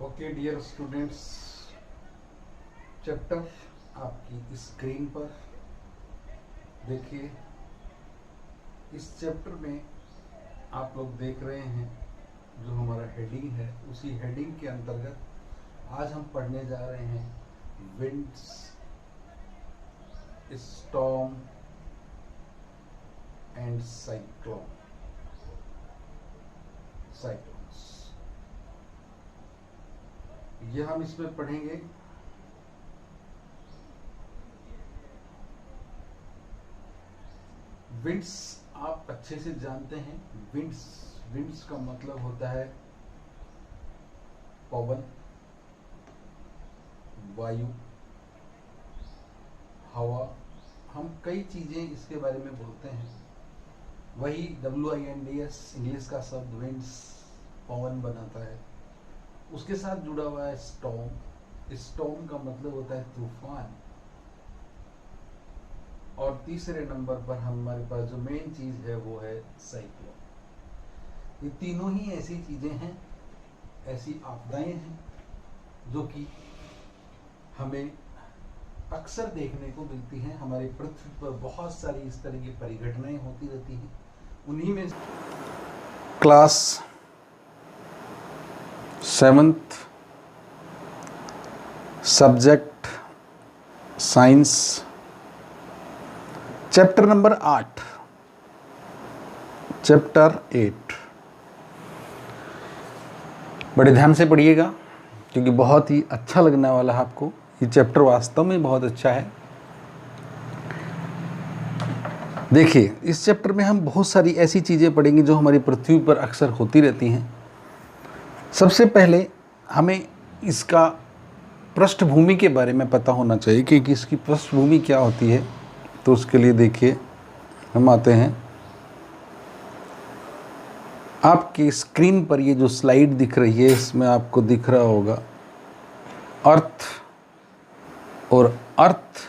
Okay dear students, chapter आपकी screen पर देखिए। इस चैप्टर में आप लोग देख रहे हैं जो हमारा हेडिंग है, उसी हेडिंग के अंतर्गत आज हम पढ़ने जा रहे हैं विंड्स, स्टॉर्म एंड साइक्लोन्स। यह हम इसमें पढ़ेंगे विंड्स। आप अच्छे से जानते हैं विंड्स का मतलब होता है पवन, वायु, हवा। हम कई चीजें इसके बारे में बोलते हैं। वही WINDS इंग्लिश का शब्द विंड्स पवन बनाता है। उसके साथ जुड़ा हुआ है स्टॉर्म। स्टॉर्म का मतलब होता है तूफान। और तीसरे नंबर पर हमारे पास जो मेन चीज है वो है साइक्लोन। ये तीनों ही ऐसी चीजें हैं, ऐसी आपदाएं हैं जो कि हमें अक्सर देखने को मिलती हैं। हमारी पृथ्वी पर बहुत सारी इस तरह की परिघटनाएं होती रहती हैं। उन्हीं में class 7th subject science, chapter number 8, chapter 8। बड़े ध्यान से पढ़िएगा क्योंकि बहुत ही अच्छा लगने वाला है आपको। ये चैप्टर वास्तव में बहुत अच्छा है। देखिए, इस चैप्टर में हम बहुत सारी ऐसी चीज़ें पढ़ेंगे जो हमारी पृथ्वी पर अक्सर होती रहती हैं। सबसे पहले हमें इसका पृष्ठभूमि के बारे में पता होना चाहिए कि इसकी पृष्ठभूमि क्या होती है। तो उसके लिए देखिए, हम आते हैं आपकी स्क्रीन पर। ये जो स्लाइड दिख रही है इसमें आपको दिख रहा होगा अर्थ, और अर्थ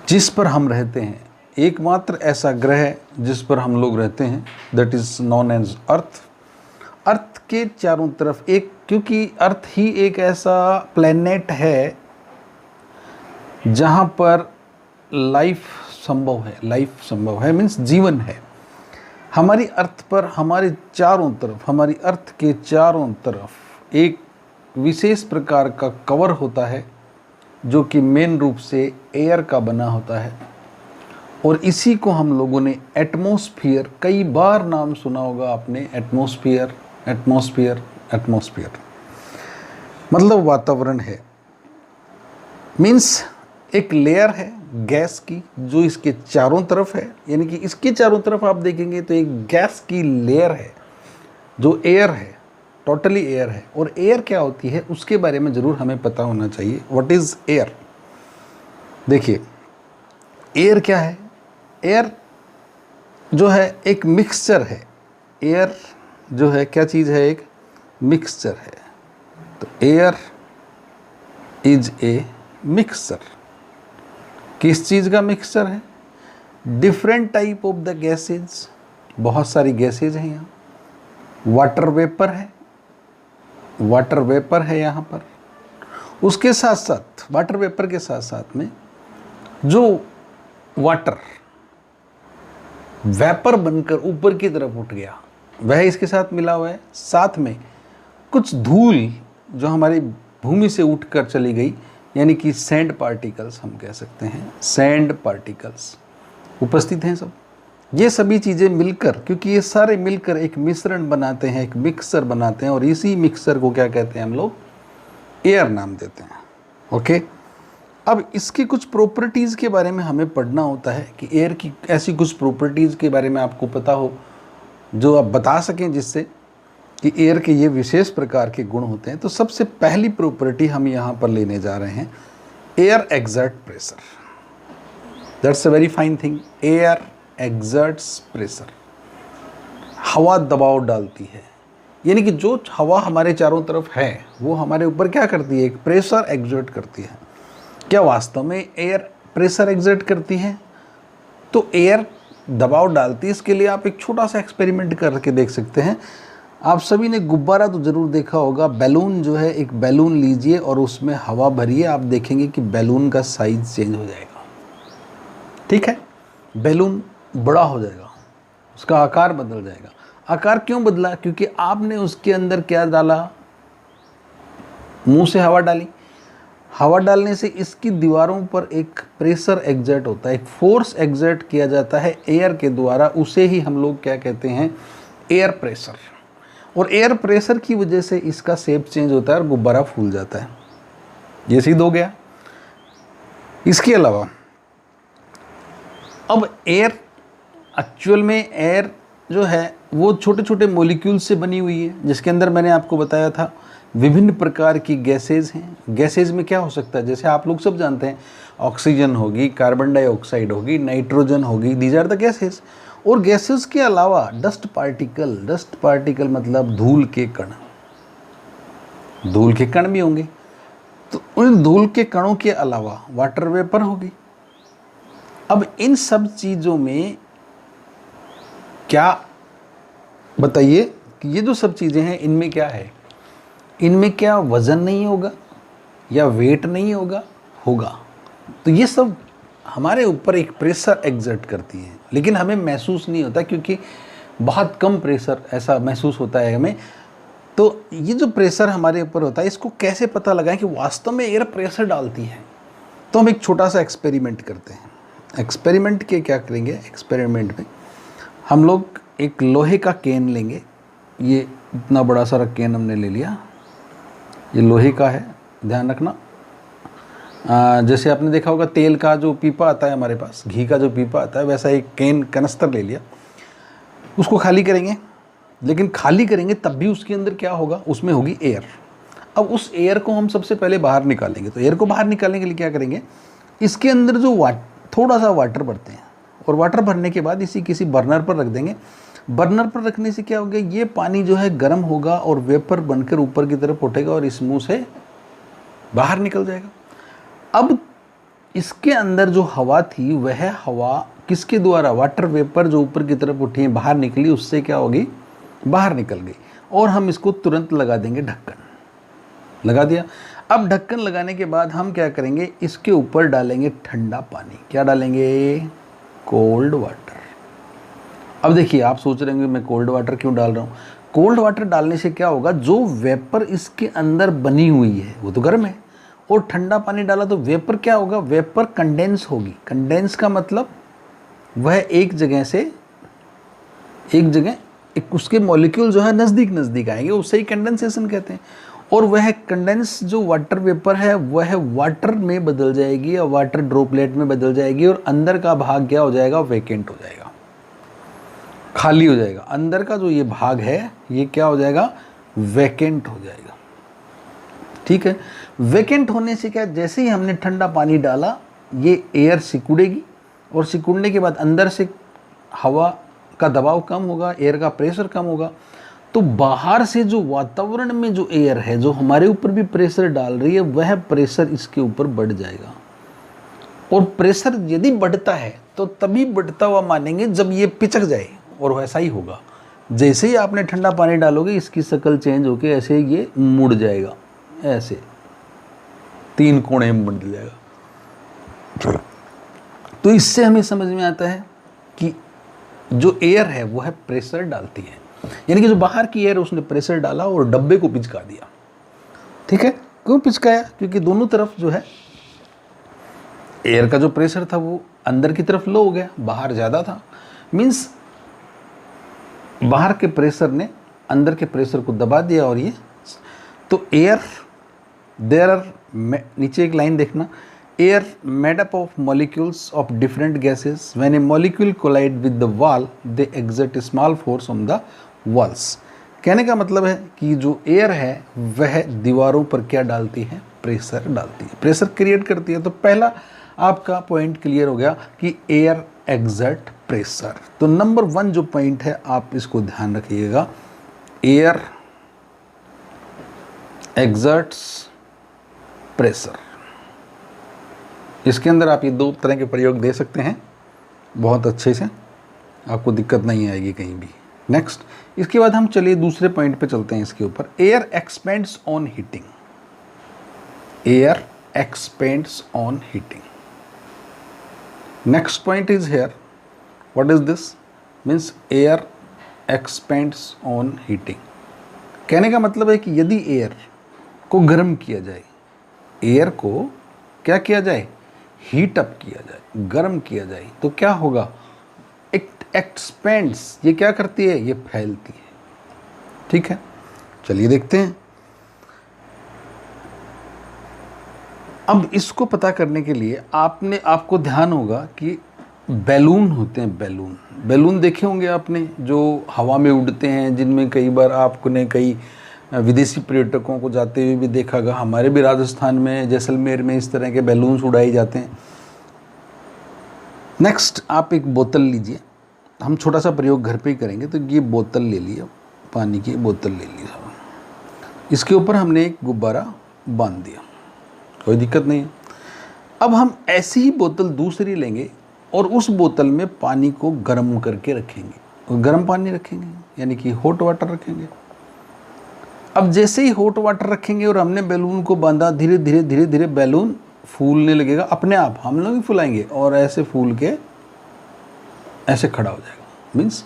जिस पर हम रहते हैं, एकमात्र ऐसा ग्रह जिस पर हम लोग रहते हैं, that is known as earth. Earth के चारों तरफ क्योंकि अर्थ ही एक ऐसा प्लेनेट है जहाँ पर लाइफ संभव है मीन्स जीवन है। हमारी अर्थ पर हमारे अर्थ के चारों तरफ एक विशेष प्रकार का कवर होता है जो कि मेन रूप से एयर का बना होता है। और इसी को हम लोगों ने एटमॉस्फेयर, कई बार नाम सुना होगा आपने, एटमॉस्फेयर मतलब वातावरण है। मीन्स एक लेयर है गैस की जो इसके चारों तरफ है, यानी कि इसके चारों तरफ आप देखेंगे तो एक गैस की लेयर है जो एयर है, टोटली एयर है। और एयर क्या होती है उसके बारे में ज़रूर हमें पता होना चाहिए। What is air? देखिए, एयर क्या है? एयर जो है एक मिक्सचर है। एयर जो है क्या चीज़ है? एक मिक्सचर है। तो एयर इज ए मिक्सचर। किस चीज़ का मिक्सचर है? Different type of the gases, बहुत सारी गैसेज हैं यहाँ। वाटर वेपर है यहाँ पर। उसके साथ साथ, वाटर वेपर के साथ साथ में जो वाटर वेपर बनकर ऊपर की तरफ उठ गया वह इसके साथ मिला हुआ है। साथ में कुछ धूल जो हमारी भूमि से उठकर चली गई, यानी कि सैंड पार्टिकल्स हम कह सकते हैं, सैंड पार्टिकल्स उपस्थित हैं सब। ये सभी चीज़ें मिलकर, क्योंकि ये सारे मिलकर एक मिश्रण बनाते हैं, एक मिक्सचर बनाते हैं। और इसी मिक्सचर को क्या कहते हैं हम लोग? एयर नाम देते हैं। ओके, अब इसकी कुछ प्रॉपर्टीज़ के बारे में हमें पढ़ना होता है कि एयर की ऐसी कुछ प्रॉपर्टीज़ के बारे में आपको पता हो जो आप बता सकें, जिससे कि एयर के ये विशेष प्रकार के गुण होते हैं। तो सबसे पहली प्रॉपर्टी हम यहाँ पर लेने जा रहे हैं, air exert pressure. That's a very fine thing. Air exerts pressure, हवा दबाव डालती है। यानी कि जो हवा हमारे चारों तरफ है वो हमारे ऊपर क्या करती है? एक प्रेशर एक्सर्ट करती है। क्या वास्तव में एयर प्रेशर एक्सर्ट करती है? तो एयर दबाव डालती है। इसके लिए आप एक छोटा सा एक्सपेरिमेंट करके देख सकते हैं। आप सभी ने गुब्बारा तो ज़रूर देखा होगा। बैलून जो है, एक बैलून लीजिए और उसमें हवा भरिए, आप देखेंगे कि बैलून का साइज चेंज हो जाएगा। ठीक है, बैलून बड़ा हो जाएगा, उसका आकार बदल जाएगा। आकार क्यों बदला? क्योंकि आपने उसके अंदर क्या डाला, मुंह से हवा डाली। हवा डालने से इसकी दीवारों पर एक प्रेशर एग्जर्ट होता है, एक फोर्स एग्जर्ट किया जाता है एयर के द्वारा। उसे ही हम लोग क्या कहते हैं, एयर प्रेशर। और एयर प्रेशर की वजह से इसका शेप चेंज होता है और गुब्बारा फूल जाता है। ये सिद्ध हो गया। इसके अलावा अब एयर, एक्चुअल में एयर जो है वो छोटे छोटे मॉलिक्यूल से बनी हुई है, जिसके अंदर मैंने आपको बताया था विभिन्न प्रकार की गैसेज हैं। गैसेज में क्या हो सकता है, जैसे आप लोग सब जानते हैं, ऑक्सीजन होगी, कार्बन डाइऑक्साइड होगी, नाइट्रोजन होगी, दीज आर द गैसेज। और गैसेज के अलावा डस्ट पार्टिकल, डस्ट पार्टिकल मतलब धूल के कण, धूल के कण भी होंगे। तो उन धूल के कणों के अलावा वाटर वेपर होगी। अब इन सब चीज़ों में क्या बताइए कि ये जो सब चीज़ें हैं इनमें क्या है, इनमें क्या वज़न नहीं होगा या वेट नहीं होगा? होगा। तो ये सब हमारे ऊपर एक प्रेशर एग्जर्ट करती हैं, लेकिन हमें महसूस नहीं होता, क्योंकि बहुत कम प्रेशर ऐसा महसूस होता है हमें। तो ये जो प्रेशर हमारे ऊपर होता है, इसको कैसे पता लगाएं कि वास्तव में एयर प्रेशर डालती है? तो हम एक छोटा सा एक्सपेरिमेंट करते हैं। एक्सपेरिमेंट के क्या करेंगे, एक्सपेरिमेंट में हम लोग एक लोहे का कैन लेंगे। ये इतना बड़ा सारा कैन हमने ले लिया, ये लोहे का है, ध्यान रखना। जैसे आपने देखा होगा तेल का जो पीपा आता है हमारे पास, घी का जो पीपा आता है, वैसा एक कैन कनस्तर ले लिया। उसको खाली करेंगे, लेकिन खाली करेंगे तब भी उसके अंदर क्या होगा, उसमें होगी एयर। अब उस एयर को हम सबसे पहले बाहर निकालेंगे। तो एयर को बाहर निकालने के लिए क्या करेंगे, इसके अंदर जो थोड़ा सा वाटर भरते हैं, और वाटर भरने के बाद इसी किसी बर्नर पर रख देंगे। बर्नर पर रखने से क्या होगा, ये पानी जो है गर्म होगा और वेपर बनकर ऊपर की तरफ उठेगा और इस मुंह से बाहर निकल जाएगा। अब इसके अंदर जो हवा थी, वह हवा किसके द्वारा, वाटर वेपर जो ऊपर की तरफ उठी है, बाहर निकली, उससे क्या होगी, बाहर निकल गई। और हम इसको तुरंत लगा देंगे ढक्कन। लगा दिया। अब ढक्कन लगाने के बाद हम क्या करेंगे, इसके ऊपर डालेंगे ठंडा पानी। क्या डालेंगे, कोल्ड वाटर। अब देखिए, आप सोच रहे होंगे मैं कोल्ड वाटर क्यों डाल रहा हूँ। कोल्ड वाटर डालने से क्या होगा, जो वेपर इसके अंदर बनी हुई है वो तो गर्म है, और ठंडा पानी डाला तो वेपर क्या होगा, वेपर कंडेंस होगी। कंडेंस का मतलब वह एक जगह से एक जगह एक उसके मॉलिक्यूल जो है नज़दीक नज़दीक आएंगे, उससे ही कंडेंसेशन कहते हैं। और वह कंडेंस जो वाटर वेपर है वह वाटर में बदल जाएगी या वाटर ड्रॉपलेट में बदल जाएगी, और अंदर का भाग क्या हो जाएगा, वैकेंट हो जाएगा, खाली हो जाएगा। अंदर का जो ये भाग है ये क्या हो जाएगा, वैकेंट हो जाएगा। ठीक है, वैकेंट होने से क्या, जैसे ही हमने ठंडा पानी डाला, ये एयर सिकुड़ेगी, और सिकुड़ने के बाद अंदर से हवा का दबाव कम होगा, एयर का प्रेशर कम होगा। तो बाहर से जो वातावरण में जो एयर है, जो हमारे ऊपर भी प्रेशर डाल रही है, वह प्रेशर इसके ऊपर बढ़ जाएगा। और प्रेशर यदि बढ़ता है तो तभी बढ़ता हुआ मानेंगे जब ये पिचक जाए, और वैसा ही होगा। जैसे ही आपने ठंडा पानी डालोगे, इसकी शक्ल चेंज होके ऐसे ये मुड़ जाएगा, ऐसे 3 कोने में बदल जाएगा। तो इससे हमें समझ में आता है कि जो एयर है वो है प्रेशर डालती है, यानी कि जो बाहर की एयर उसने प्रेशर डाला और डब्बे को पिचका दिया। ठीक है, क्यों पिचकाया, क्योंकि दोनों तरफ जो है एयर का जो प्रेशर था वो अंदर की तरफ लो हो गया, बाहर ज़्यादा था। मीन्स बाहर के प्रेशर ने अंदर के प्रेशर को दबा दिया, और ये तो एयर, देयर आर, नीचे एक लाइन देखना, air made up of molecules of different gases, when a molecule collide with the wall they exert a small force on the walls. कहने का मतलब है कि जो एयर है वह दीवारों पर क्या डालती है, प्रेशर डालती है, प्रेशर क्रिएट करती है। तो पहला आपका पॉइंट क्लियर हो गया कि एयर एक्सर्ट प्रेशर। तो नंबर 1 जो पॉइंट है आप इसको ध्यान रखिएगा, एयर एक्सर्ट्स प्रेशर। इसके अंदर आप ये 2 तरह के प्रयोग दे सकते हैं बहुत अच्छे से, आपको दिक्कत नहीं आएगी कहीं भी। नेक्स्ट, इसके बाद हम चलिए दूसरे पॉइंट पे चलते हैं इसके ऊपर। Air expends on heating. Air expends on heating. Next point is here, what is this? Means air expends on heating. कहने का मतलब है कि यदि एयर को गर्म किया जाए, एयर को क्या किया जाए? हीट अप किया जाए, गर्म किया जाए, तो क्या होगा? एक्सपेंड्स, ये क्या करती है? ये फैलती है। ठीक है, चलिए देखते हैं। अब इसको पता करने के लिए आपको ध्यान होगा कि बैलून होते हैं, बैलून देखे होंगे आपने, जो हवा में उड़ते हैं, जिनमें कई बार आपने कई विदेशी पर्यटकों को जाते हुए भी देखा होगा। हमारे भी राजस्थान में जैसलमेर में इस तरह के बैलून्स उड़ाए जाते हैं। नेक्स्ट, आप एक बोतल लीजिए, हम छोटा सा प्रयोग घर पे ही करेंगे। तो ये बोतल ले लिया, पानी की बोतल ले ली, इसके ऊपर हमने एक गुब्बारा बांध दिया, कोई दिक्कत नहीं है। अब हम ऐसी ही बोतल दूसरी लेंगे और उस बोतल में पानी को गर्म करके रखेंगे, और गर्म पानी रखेंगे, यानी कि हॉट वाटर रखेंगे। अब जैसे ही हॉट वाटर रखेंगे और हमने बैलून को बांधा, धीरे धीरे धीरे धीरे बैलून फूलने लगेगा अपने आप, हम लोग ही फुलाएंगे, और ऐसे फूल के ऐसे खड़ा हो जाएगा। मीन्स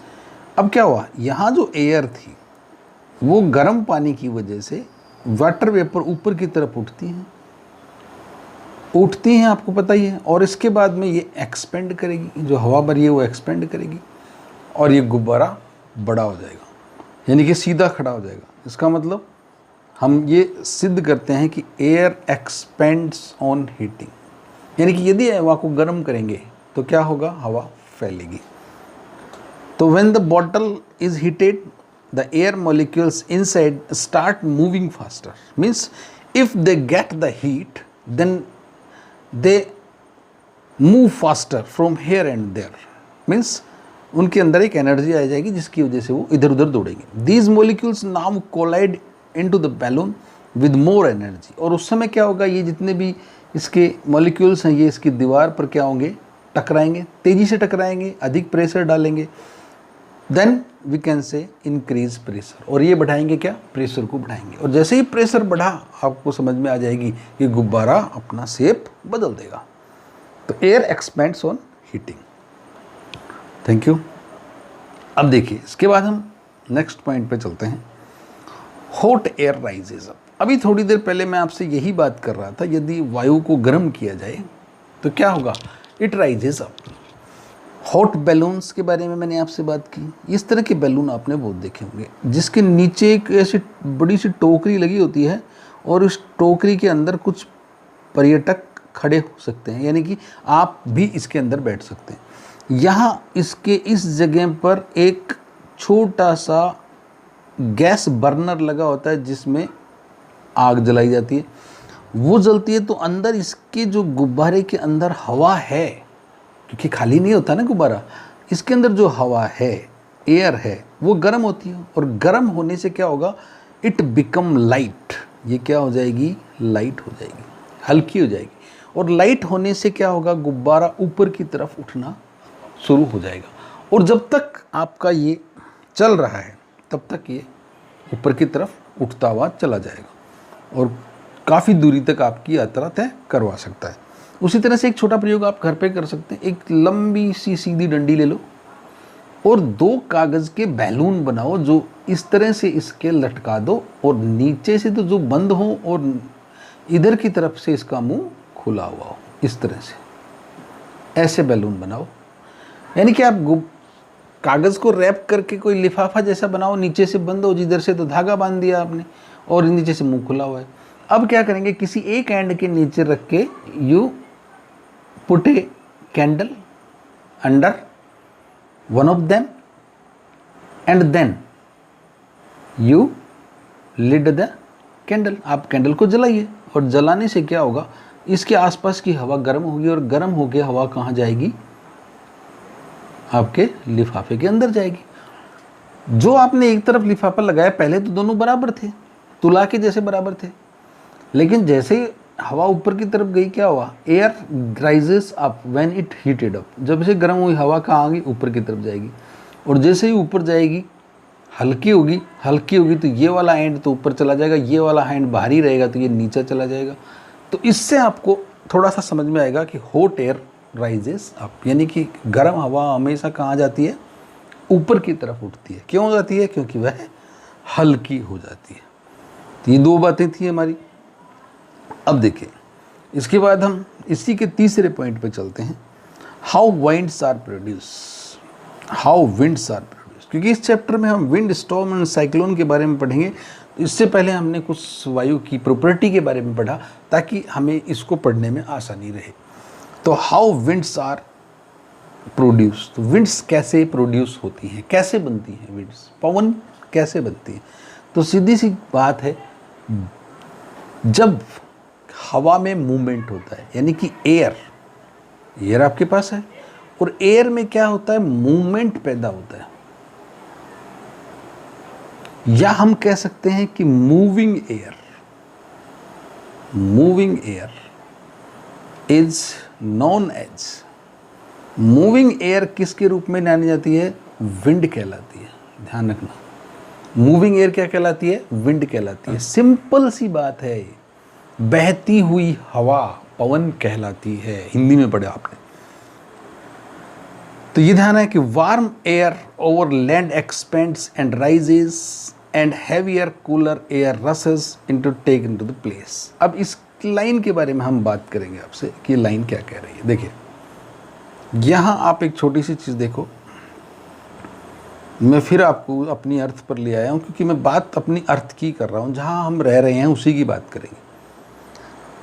अब क्या हुआ? यहाँ जो एयर थी वो गर्म पानी की वजह से वाटर वेपर ऊपर की तरफ उठती हैं, आपको पता ही है, और इसके बाद में ये एक्सपेंड करेगी, जो हवा भरी है वो एक्सपेंड करेगी और ये गुब्बारा बड़ा हो जाएगा, यानी कि सीधा खड़ा हो जाएगा। इसका मतलब हम ये सिद्ध करते हैं कि एयर एक्सपेंड्स ऑन हीटिंग, यानी कि यदि हवा को गर्म करेंगे तो क्या होगा? हवा फैलेगी। तो when the bottle is heated, the air molecules inside start moving faster. Means if they get the heat, then they move faster from here and there. Means उनके अंदर एक एनर्जी आ जाएगी जिसकी वजह से वो इधर उधर दौड़ेंगे। These molecules now collide into the balloon with more energy. और उस समय क्या होगा? ये जितने भी इसके मॉलिक्यूल्स हैं, ये इसकी दीवार पर क्या होंगे? टकराएंगे, तेजी से टकराएंगे, अधिक प्रेशर डालेंगे। Then we can say increase pressure, और ये बढ़ाएंगे क्या? प्रेशर को बढ़ाएंगे, और जैसे ही प्रेशर बढ़ा आपको समझ में आ जाएगी कि गुब्बारा अपना शेप बदल देगा। तो air expends on heating. Thank you. अब देखिए, इसके बाद हम नेक्स्ट पॉइंट पे चलते हैं। Hot air rises up. अभी थोड़ी देर पहले मैं आपसे यही बात कर रहा था, यदि वायु को गर्म किया जाए तो क्या होगा? It rises up. Hot balloons के बारे में मैंने आपसे बात की। इस तरह के बैलून आपने बहुत देखे होंगे, जिसके नीचे एक ऐसी बड़ी सी टोकरी लगी होती है, और उस टोकरी के अंदर कुछ पर्यटक खड़े हो सकते हैं, यानी कि आप भी इसके अंदर बैठ सकते हैं। यहाँ इसके इस जगह पर एक छोटा सा गैस बर्नर लगा होता है, जिसमें आग जलाई जाती है। वो जलती है तो अंदर इसके जो गुब्बारे के अंदर हवा है, क्योंकि खाली नहीं होता ना गुब्बारा, इसके अंदर जो हवा है, एयर है, वो गर्म होती है, और गर्म होने से क्या होगा? It become light. ये क्या हो जाएगी? लाइट हो जाएगी, हल्की हो जाएगी, और लाइट होने से क्या होगा? गुब्बारा ऊपर की तरफ उठना शुरू हो जाएगा, और जब तक आपका ये चल रहा है तब तक ये ऊपर की तरफ उठता हुआ चला जाएगा, और काफ़ी दूरी तक आपकी यात्रा तय करवा सकता है। उसी तरह से एक छोटा प्रयोग आप घर पे कर सकते हैं। एक लंबी सी सीधी डंडी ले लो और 2 कागज़ के बैलून बनाओ, जो इस तरह से इसके लटका दो, और नीचे से तो जो बंद हो और इधर की तरफ से इसका मुंह खुला हुआ हो, इस तरह से ऐसे बैलून बनाओ। यानी कि आप कागज़ को रैप करके कोई लिफाफा जैसा बनाओ, नीचे से बंद हो, जिधर से तो धागा बांध दिया आपने, और नीचे से मुंह खुला हुआ है। अब क्या करेंगे? किसी एक एंड के नीचे रख के you put a candle under one of them, and then you lid the candle. आप कैंडल को जलाइए, और जलाने से क्या होगा? इसके आसपास की हवा गर्म होगी, और गर्म होकर हवा कहाँ जाएगी? आपके लिफाफे के अंदर जाएगी। जो आपने एक तरफ लिफाफा लगाया, पहले तो दोनों बराबर थे, तुला के जैसे बराबर थे, लेकिन जैसे हवा ऊपर की तरफ गई, क्या हुआ? Air rises up when it heated up. जब से गर्म हुई हवा कहाँ आ गई? ऊपर की तरफ जाएगी, और जैसे ही ऊपर जाएगी हल्की होगी तो ये वाला एंड तो ऊपर चला जाएगा, ये वाला एंड भारी रहेगा तो ये नीचे चला जाएगा। तो इससे आपको थोड़ा सा समझ में आएगा कि हॉट एयर राइजेस अप, यानी कि गर्म हवा हमेशा कहाँ जाती है, ऊपर की तरफ उठती है। क्यों जाती है? क्योंकि वह हल्की हो जाती है। तो ये दो बातें थी हमारी। अब देखिए इसके बाद हम इसी के तीसरे पॉइंट पे चलते हैं, हाउ विंड्स आर प्रोड्यूस, क्योंकि इस चैप्टर में हम विंड, स्टॉर्म एंड साइक्लोन के बारे में पढ़ेंगे। तो इससे पहले हमने कुछ वायु की प्रॉपर्टी के बारे में पढ़ा ताकि हमें इसको पढ़ने में आसानी रहे। तो हाउ विंड्स आर प्रोड्यूस, तो विंड्स कैसे प्रोड्यूस होती हैं, कैसे बनती हैं विंड्स, पवन कैसे बनती है? तो सीधी सी बात है, जब हवा में मूवमेंट होता है, यानी कि एयर आपके पास है और एयर में क्या होता है, मूवमेंट पैदा होता है, या हम कह सकते हैं कि moving air is known as, moving air किसके रूप में जानी जाती है? विंड कहलाती है। ध्यान रखना, मूविंग एयर क्या कहलाती है? विंड कहलाती है। सिंपल सी बात है, बहती हुई हवा पवन कहलाती है। हिंदी में पढ़ा आपने। तो ये ध्यान है कि warm air over land expands and rises and heavier cooler air rushes into take into the place. अब इस लाइन के बारे में हम बात करेंगे आपसे कि लाइन क्या कह रही है। देखिए यहाँ आप एक छोटी सी चीज़ देखो, मैं फिर आपको अपनी अर्थ पर ले आया हूँ क्योंकि मैं बात अपनी अर्थ की कर रहा हूँ, जहाँ हम रह रहे हैं उसी की बात करेंगे।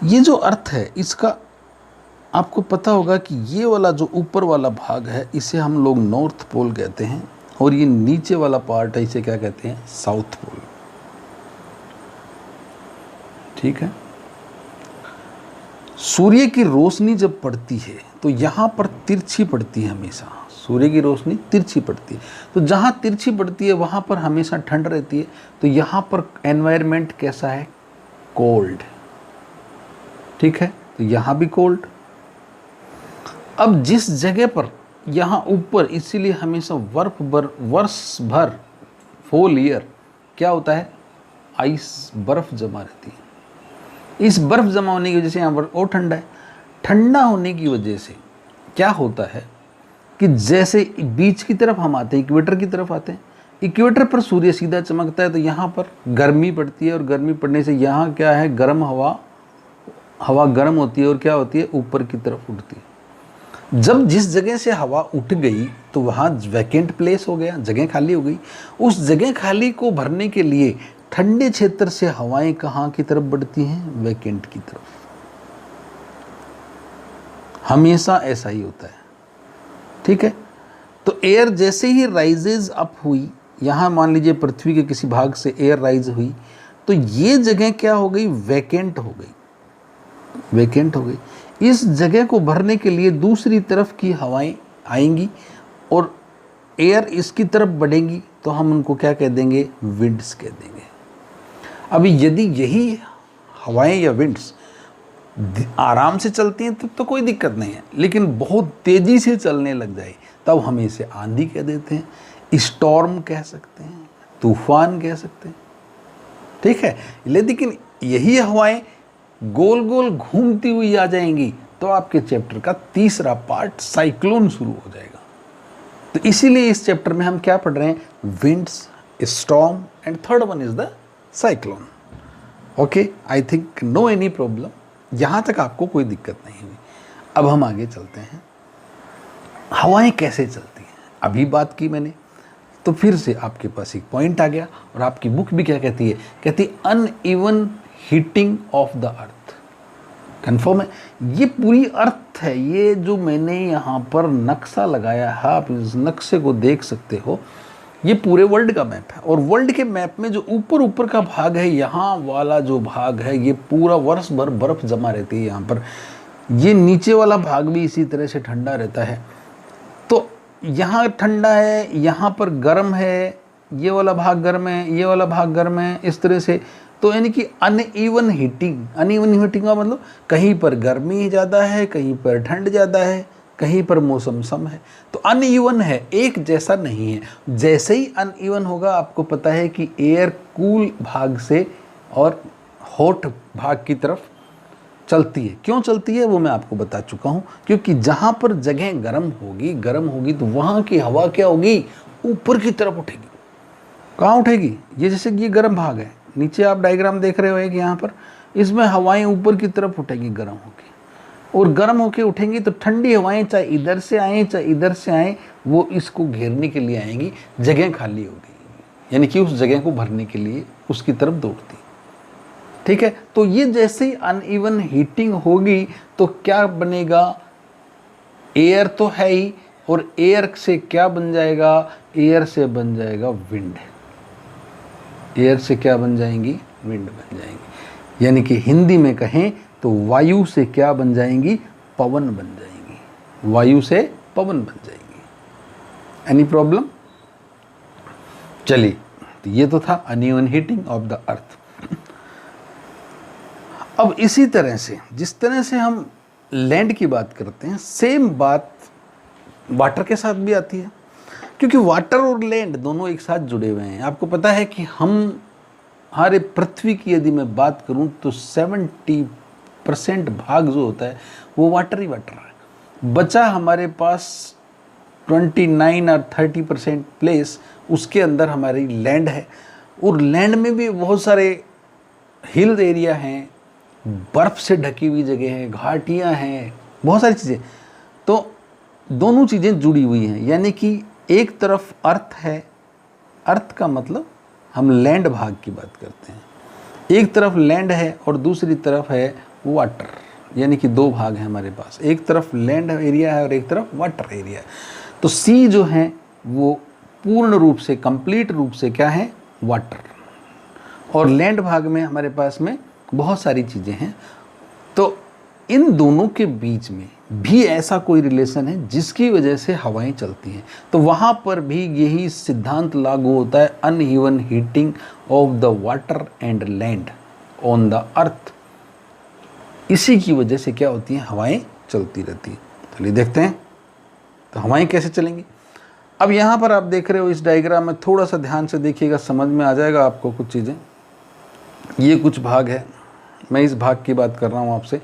ये जो अर्थ है इसका आपको पता होगा कि ये वाला जो ऊपर वाला भाग है इसे हम लोग नॉर्थ पोल कहते हैं और ये नीचे वाला पार्ट है इसे क्या कहते हैं? South pole. ठीक है। सूर्य की रोशनी जब पड़ती है तो यहाँ पर तिरछी पड़ती है हमेशा, सूर्य की रोशनी तिरछी पड़ती है। तो जहाँ तिरछी पड़ती है वहाँ पर हमेशा ठंड रहती है। तो यहाँ पर एनवायरनमेंट कैसा है? कोल्ड। ठीक है, तो यहाँ भी कोल्ड। अब जिस जगह पर यहाँ ऊपर, इसीलिए हमेशा वर्ष भर होल ईयर क्या होता है? आइस, बर्फ जमा रहती है। इस बर्फ जमा होने की वजह से यहाँ पर और ठंडा है। ठंडा होने की वजह से क्या होता है कि जैसे बीच की तरफ हम आते हैं, इक्वेटर की तरफ आते हैं, इक्वेटर पर सूर्य सीधा चमकता है तो यहाँ पर गर्मी पड़ती है और गर्मी पड़ने से यहाँ क्या है? गर्म हवा गर्म होती है और क्या होती है? ऊपर की तरफ उठती है। जब जिस जगह से हवा उठ गई तो वहाँ वैकेंट प्लेस हो गया, जगह खाली हो गई। उस जगह खाली को भरने के लिए ठंडे क्षेत्र से हवाएं कहाँ की तरफ बढ़ती हैं? वैकेंट की तरफ। हमेशा ऐसा ही होता है। ठीक है, तो एयर जैसे ही राइजेज अप हुई, यहाँ मान लीजिए पृथ्वी के किसी भाग से एयर राइज हुई तो ये जगह क्या हो गई? वैकेंट हो गई। इस जगह को भरने के लिए दूसरी तरफ की हवाएं आएंगी और एयर इसकी तरफ बढ़ेंगी तो हम उनको क्या कह देंगे? विंड्स कह देंगे। अभी यदि यही हवाएं या विंड्स आराम से चलती हैं तब तो कोई दिक्कत नहीं है, लेकिन बहुत तेज़ी से चलने लग जाए तब हम इसे आंधी कह देते हैं, स्टॉर्म कह सकते हैं, तूफान कह सकते हैं। ठीक है, लेकिन यही हवाएं गोल गोल घूमती हुई आ जाएंगी तो आपके चैप्टर का तीसरा पार्ट साइक्लोन शुरू हो जाएगा। तो इसीलिए इस चैप्टर में हम क्या पढ़ रहे हैं? Winds, storm and third one is the cyclone. Okay, I think no any problem, यहाँ तक आपको कोई दिक्कत नहीं हुई। अब हम आगे चलते हैं, हवाएं कैसे चलती हैं। अभी बात की मैंने, तो फिर से आपके पास एक पॉइंट आ गया और आपकी बुक भी क्या कहती है? कहती है uneven heating of the earth. Confirm है, ये पूरी अर्थ है। ये जो मैंने यहाँ पर नक्शा लगाया है, आप इस नक्शे को देख सकते हो, ये पूरे वर्ल्ड का मैप है। और वर्ल्ड के मैप में जो ऊपर का भाग है, यहाँ वाला जो भाग है, ये पूरा वर्ष भर बर्फ जमा रहती है यहाँ पर। ये नीचे वाला भाग भी इसी तरह से ठंडा रहता है। तो यहाँ ठंडा है, यहाँ पर गर्म है, ये वाला भाग गर्म है, ये वाला भाग गर्म है, इस तरह से। तो यानी कि अनइवन हीटिंग का मतलब कहीं पर गर्मी ज़्यादा है, कहीं पर ठंड ज़्यादा है, कहीं पर मौसम सम है। तो अनइवन है, एक जैसा नहीं है। जैसे ही अनइवन होगा, आपको पता है कि एयर कूल भाग से और हॉट भाग की तरफ चलती है। क्यों चलती है वो मैं आपको बता चुका हूँ, क्योंकि जहाँ पर जगह गर्म होगी तो वहाँ की हवा क्या होगी, ऊपर की तरफ उठेगी। कहाँ उठेगी, ये जैसे ये गर्म भाग है, नीचे आप डायग्राम देख रहे हो कि यहाँ पर इसमें हवाएं ऊपर की तरफ उठेगी गर्म होके, और गर्म होके उठेंगी तो ठंडी हवाएं चाहे इधर से आए चाहे इधर से आए, वो इसको घेरने के लिए आएंगी, जगह खाली होगी, यानी कि उस जगह को भरने के लिए उसकी तरफ दौड़ती। ठीक है, तो ये जैसे ही अनइवन हीटिंग होगी तो क्या बनेगा, एयर तो है ही, और एयर से क्या बन जाएगा, एयर से बन जाएगा विंड। एयर से क्या बन जाएंगी, विंड बन जाएंगी। यानी कि हिंदी में कहें तो वायु से क्या बन जाएंगी, पवन बन जाएंगी। वायु से पवन बन जाएंगी। Any problem? चलिए, तो ये तो था uneven heating of the earth. अब इसी तरह से जिस तरह से हम लैंड की बात करते हैं, सेम बात वाटर के साथ भी आती है, क्योंकि वाटर और लैंड दोनों एक साथ जुड़े हुए हैं। आपको पता है कि हमारे पृथ्वी की यदि मैं बात करूं तो 70% भाग जो होता है वो वाटर ही वाटर है। बचा हमारे पास 29 और 30% प्लेस, उसके अंदर हमारी लैंड है। और लैंड में भी बहुत सारे हिल एरिया हैं, बर्फ़ से ढकी हुई जगह है, घाटियाँ हैं, बहुत सारी चीज़ें। तो दोनों चीज़ें जुड़ी हुई हैं, यानी कि एक तरफ अर्थ है, अर्थ का मतलब हम लैंड भाग की बात करते हैं, एक तरफ लैंड है और दूसरी तरफ है वाटर, यानी कि दो भाग हैं हमारे पास, एक तरफ लैंड एरिया है और एक तरफ वाटर एरिया है। तो सी जो है वो पूर्ण रूप से, कंप्लीट रूप से क्या है, वाटर, और लैंड भाग में हमारे पास में बहुत सारी चीज़ें हैं। तो इन दोनों के बीच में भी ऐसा कोई रिलेशन है जिसकी वजह से हवाएं चलती हैं, तो वहाँ पर भी यही सिद्धांत लागू होता है, uneven heating of the water and land on the earth. इसी की वजह से क्या होती हैं, हवाएं चलती रहती हैं। चलिए देखते हैं तो हवाएं कैसे चलेंगी। अब यहाँ पर आप देख रहे हो इस डायग्राम में, थोड़ा सा ध्यान से देखिएगा, समझ में आ जाएगा आपको कुछ चीज़ें। ये कुछ भाग है, मैं इस भाग की बात कर रहा हूँ आपसे।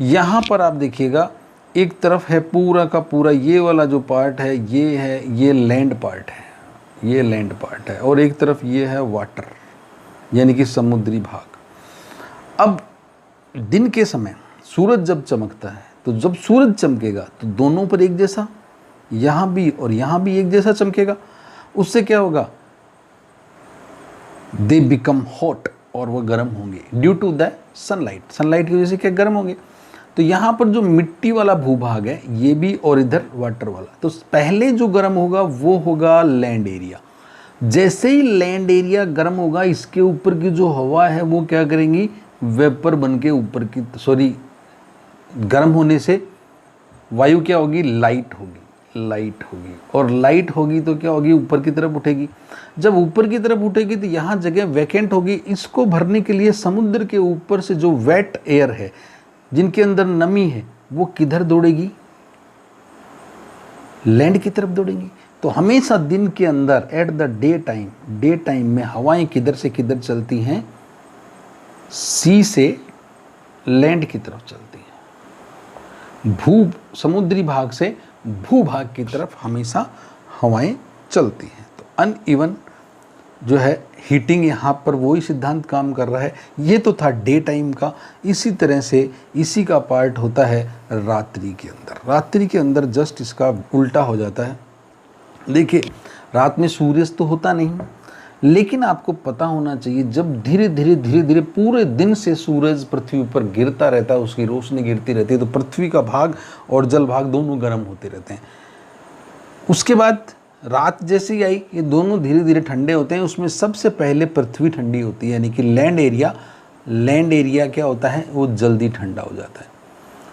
यहाँ पर आप देखिएगा, एक तरफ है पूरा का पूरा ये वाला जो पार्ट है, ये लैंड पार्ट है, ये लैंड पार्ट है, और एक तरफ ये है वाटर, यानी कि समुद्री भाग। अब दिन के समय सूरज जब चमकता है, तो जब सूरज चमकेगा तो दोनों पर एक जैसा, यहाँ भी और यहाँ भी एक जैसा चमकेगा। उससे क्या होगा, दे बिकम हॉट, और वह गर्म होंगे due to the sunlight. Sunlight की वजह से क्या गर्म होंगे। तो यहाँ पर जो मिट्टी वाला भूभाग है ये भी, और इधर वाटर वाला, तो पहले जो गर्म होगा वो होगा लैंड एरिया। जैसे ही लैंड एरिया गर्म होगा, इसके ऊपर की जो हवा है वो क्या करेंगी, वेपर बन के ऊपर की, गर्म होने से वायु क्या होगी, लाइट होगी, और लाइट होगी तो क्या होगी, ऊपर की तरफ उठेगी। जब ऊपर की तरफ उठेगी तो यहाँ जगह वैकेंट होगी, इसको भरने के लिए समुद्र के ऊपर से जो वेट एयर है, जिनके अंदर नमी है, वो किधर दौड़ेगी, लैंड की तरफ दौड़ेगी। तो हमेशा दिन के अंदर एट द डे टाइम में हवाएं किधर से किधर चलती हैं, सी से लैंड की तरफ चलती हैं, समुद्री भाग से भूभाग की तरफ हमेशा हवाएं चलती हैं। तो अनइवन जो है हीटिंग, यहाँ पर वही सिद्धांत काम कर रहा है। ये तो था डे टाइम का। इसी तरह से इसी का पार्ट होता है रात्रि के अंदर। रात्रि के अंदर जस्ट इसका उल्टा हो जाता है। देखिए, रात में सूरज तो होता नहीं, लेकिन आपको पता होना चाहिए, जब धीरे धीरे पूरे दिन से सूरज पृथ्वी पर गिरता रहता है, उसकी रोशनी गिरती रहती है, तो पृथ्वी का भाग और जल भाग दोनों गर्म होते रहते हैं। उसके बाद रात जैसी आई, ये दोनों धीरे धीरे ठंडे होते हैं। उसमें सबसे पहले पृथ्वी ठंडी होती है, यानी कि लैंड एरिया क्या होता है, वो जल्दी ठंडा हो जाता है,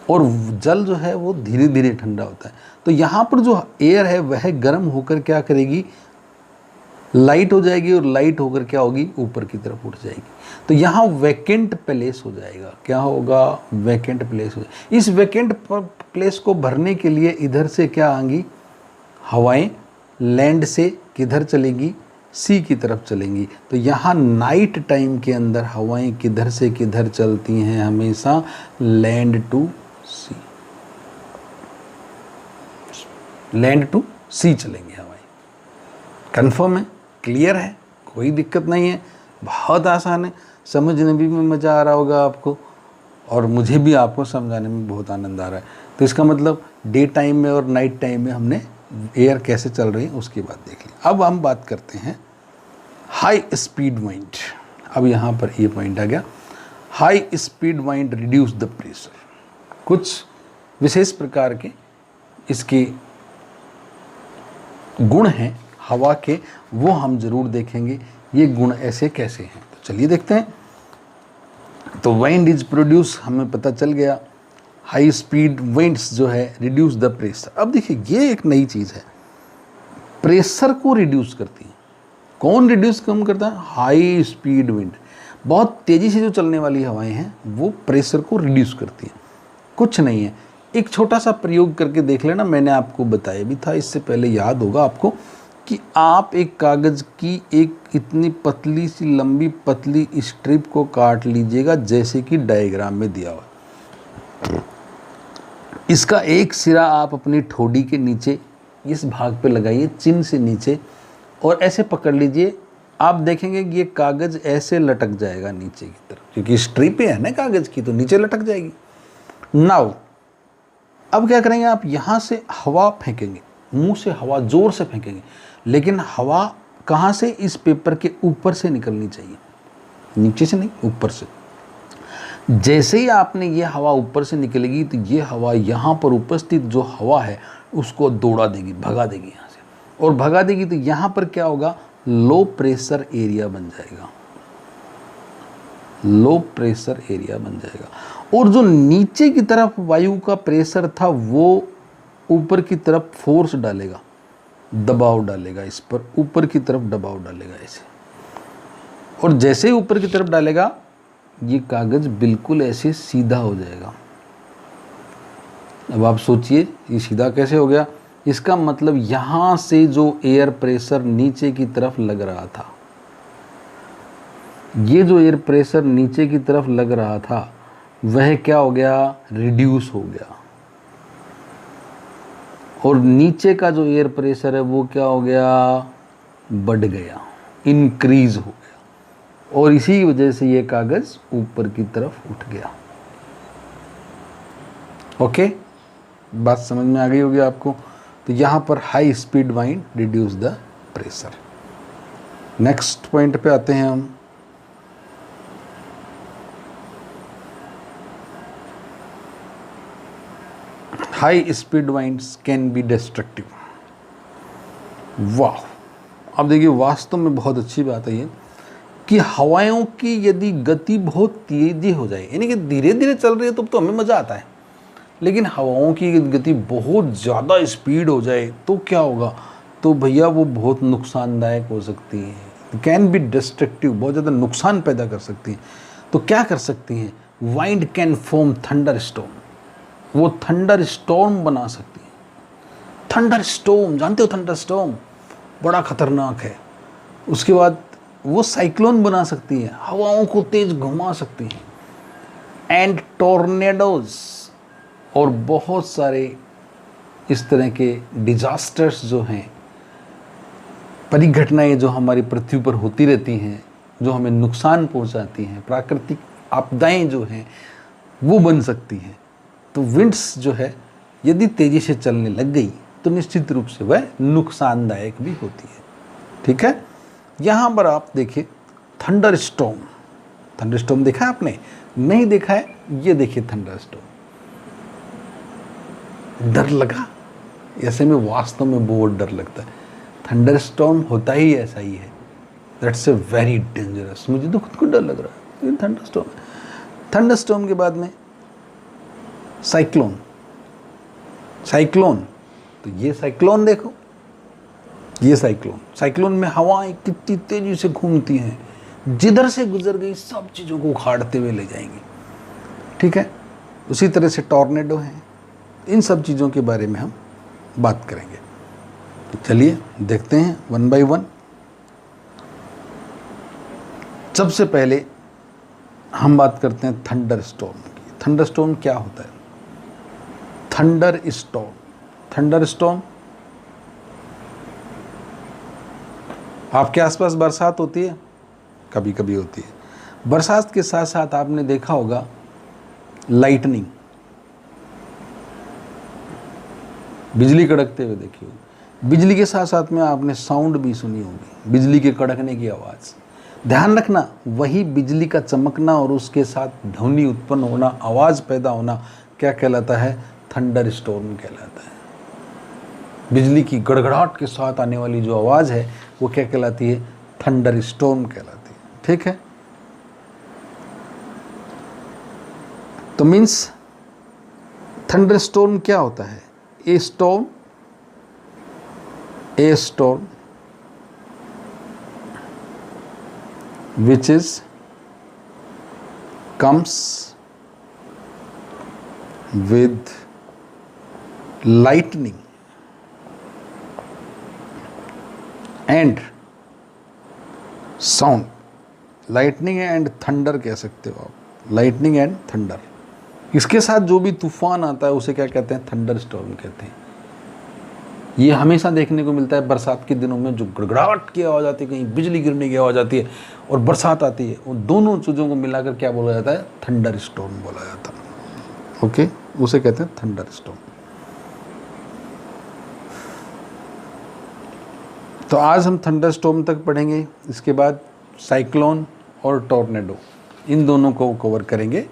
और जल जो है वो धीरे धीरे ठंडा होता है। तो यहाँ पर जो एयर है वह गर्म होकर क्या करेगी, लाइट हो जाएगी और लाइट होकर क्या होगी, ऊपर की तरफ उठ जाएगी। तो यहाँ वैकेंट प्लेस हो जाएगा। क्या होगा, वैकेंट प्लेस हो जाएगा। इस वैकेंट प्लेस को भरने के लिए इधर से क्या आएंगी, हवाएं लैंड से किधर चलेंगी, सी की तरफ चलेंगी। तो यहाँ नाइट टाइम के अंदर हवाएं किधर से किधर चलती हैं, हमेशा land to sea, land to sea चलेंगी हवाएं। कंफर्म है, क्लियर है, कोई दिक्कत नहीं है, बहुत आसान है, समझने भी में मज़ा आ रहा होगा आपको, और मुझे भी आपको समझाने में बहुत आनंद आ रहा है। तो इसका मतलब डे टाइम में और नाइट टाइम में हमने एयर कैसे चल रही है उसकी बात देख ली। अब हम बात करते हैं हाई स्पीड वाइंड। अब यहाँ पर ये पॉइंट आ गया, high speed wind reduce the pressure. कुछ विशेष प्रकार के इसके गुण हैं हवा के, वो हम जरूर देखेंगे, ये गुण ऐसे कैसे हैं। तो चलिए देखते हैं। तो वाइंड इज प्रोड्यूस, हमें पता चल गया, हाई स्पीड विंड्स जो है रिड्यूस द प्रेशर। अब देखिए ये एक नई चीज़ है, प्रेशर को रिड्यूस करती है। कौन रिड्यूस कम करता है, हाई स्पीड विंड। बहुत तेज़ी से जो चलने वाली हवाएं हैं वो प्रेशर को रिड्यूस करती हैं। कुछ नहीं है, एक छोटा सा प्रयोग करके देख लेना, मैंने आपको बताया भी था इससे पहले, याद होगा आपको, कि आप एक कागज़ की एक इतनी पतली सी लंबी पतली स्ट्रिप को काट लीजिएगा जैसे कि डायग्राम में दिया हुआ। इसका एक सिरा आप अपनी ठोड़ी के नीचे इस भाग पे लगाइए, चिन से नीचे, और ऐसे पकड़ लीजिए। आप देखेंगे कि ये कागज़ ऐसे लटक जाएगा नीचे की तरफ, क्योंकि स्ट्रिप है ना कागज़ की, तो नीचे लटक जाएगी। नाउ अब क्या करेंगे, आप यहाँ से हवा फेंकेंगे, मुंह से हवा ज़ोर से फेंकेंगे, लेकिन हवा कहाँ से, इस पेपर के ऊपर से निकलनी चाहिए, नीचे से नहीं, ऊपर से। जैसे ही आपने ये हवा ऊपर से निकलेगी तो ये हवा यहाँ पर उपस्थित जो हवा है उसको दौड़ा देगी, भगा देगी यहाँ से, और भगा देगी तो यहाँ पर क्या होगा, लो प्रेशर एरिया बन जाएगा, लो प्रेशर एरिया बन जाएगा। और जो नीचे की तरफ वायु का प्रेशर था वो ऊपर की तरफ फोर्स डालेगा, दबाव डालेगा इस पर, ऊपर की तरफ दबाव डालेगा ऐसे, और जैसे ही ऊपर की तरफ डालेगा ये कागज़ बिल्कुल ऐसे सीधा हो जाएगा। अब आप सोचिए ये सीधा कैसे हो गया, इसका मतलब यहाँ से जो एयर प्रेशर नीचे की तरफ लग रहा था, ये जो एयर प्रेशर नीचे की तरफ लग रहा था वह क्या हो गया, रिड्यूस हो गया, और नीचे का जो एयर प्रेशर है वो क्या हो गया, बढ़ गया, इंक्रीज हो गया, और इसी वजह से ये कागज़ ऊपर की तरफ उठ गया। ओके, बात समझ में आ गई होगी आपको। तो यहाँ पर high speed wind reduce the pressure. Next point पे आते हैं हम। High speed winds can be destructive. वाह, अब देखिए वास्तव में बहुत अच्छी बात है ये, कि हवाओं की यदि गति बहुत तेजी हो जाए, यानी कि धीरे धीरे चल रही है तो हमें मज़ा आता है, लेकिन हवाओं की गति बहुत ज़्यादा स्पीड हो जाए तो क्या होगा, तो भैया वो बहुत नुकसानदायक हो सकती है, कैन बी डिस्ट्रक्टिव, बहुत ज़्यादा नुकसान पैदा कर सकती हैं। तो क्या कर सकती हैं, wind can form thunder storm, वो थंडर स्टॉर्म बना सकती है। थंडर स्टॉर्म जानते हो, थंडर स्टॉर्म बड़ा खतरनाक है। उसके बाद वो साइक्लोन बना सकती है, हवाओं को तेज घुमा सकती हैं, एंड टॉर्नेडोज, और बहुत सारे इस तरह के डिजास्टर्स जो हैं, परिघटनाएं जो हमारी पृथ्वी पर होती रहती हैं, जो हमें नुकसान पहुंचाती हैं, प्राकृतिक आपदाएं जो हैं वो बन सकती हैं। तो विंड्स जो है यदि तेज़ी से चलने लग गई तो निश्चित रूप से वह नुकसानदायक भी होती है। ठीक है, यहाँ पर आप देखिए थंडर स्टॉर्म। थंडर स्टॉर्म देखा है आपने, नहीं देखा है, ये देखिए थंडर स्टॉर्म। डर लगा, ऐसे में वास्तव में बहुत डर लगता है। थंडर स्टॉर्म होता ही ऐसा ही है, दैट्स ए वेरी डेंजरस। मुझे तो खुद को डर लग रहा है, ये थंडर स्टॉर्म। थंडर स्टॉर्म के बाद में साइक्लोन। साइक्लोन, तो ये साइक्लोन देखो, ये साइक्लोन में हवाएं कितनी तेजी से घूमती हैं, जिधर से गुजर गई सब चीज़ों को उखाड़ते हुए ले जाएंगी। ठीक है, उसी तरह से टॉर्नेडो हैं। इन सब चीज़ों के बारे में हम बात करेंगे। तो चलिए देखते हैं वन बाय वन। सबसे पहले हम बात करते हैं थंडर स्टॉर्म की। थंडर स्टॉर्म क्या होता है? थंडर स्टॉर्म आपके आसपास बरसात होती है, कभी कभी होती है। बरसात के साथ साथ आपने देखा होगा लाइटनिंग, बिजली कड़कते हुए देखी होगी। बिजली के साथ साथ में आपने साउंड भी सुनी होगी, बिजली के कड़कने की आवाज़। ध्यान रखना, वही बिजली का चमकना और उसके साथ ध्वनि उत्पन्न होना, आवाज़ पैदा होना क्या कहलाता है? थंडर स्टॉर्म कहलाता है। बिजली की गड़गड़ाहट के साथ आने वाली जो आवाज़ है वो क्या कहलाती है? थंडर स्टॉर्म कहलाती है। ठीक है, तो मीन्स थंडर स्टॉर्म क्या होता है? ए storm which is comes with lightning and sound। Lightning and thunder कह सकते हो आप, लाइटनिंग एंड थंडर। इसके साथ जो भी तूफान आता है उसे क्या कहते हैं? थंडर स्टॉर्म कहते हैं। ये हमेशा देखने को मिलता है बरसात के दिनों में, जो गड़गड़ाहट की आवाज़ आती है, कहीं बिजली गिरने की आवाज़ आती है और बरसात आती है, उन दोनों चीज़ों को मिलाकर क्या बोला जाता है? थंडर स्टॉर्म बोला जाता है। ओके, उसे कहते हैं थंडर स्टॉर्म। तो आज हम थंडर स्टॉर्म तक पढ़ेंगे, इसके बाद साइक्लोन और टॉर्नेडो, इन दोनों को कवर करेंगे।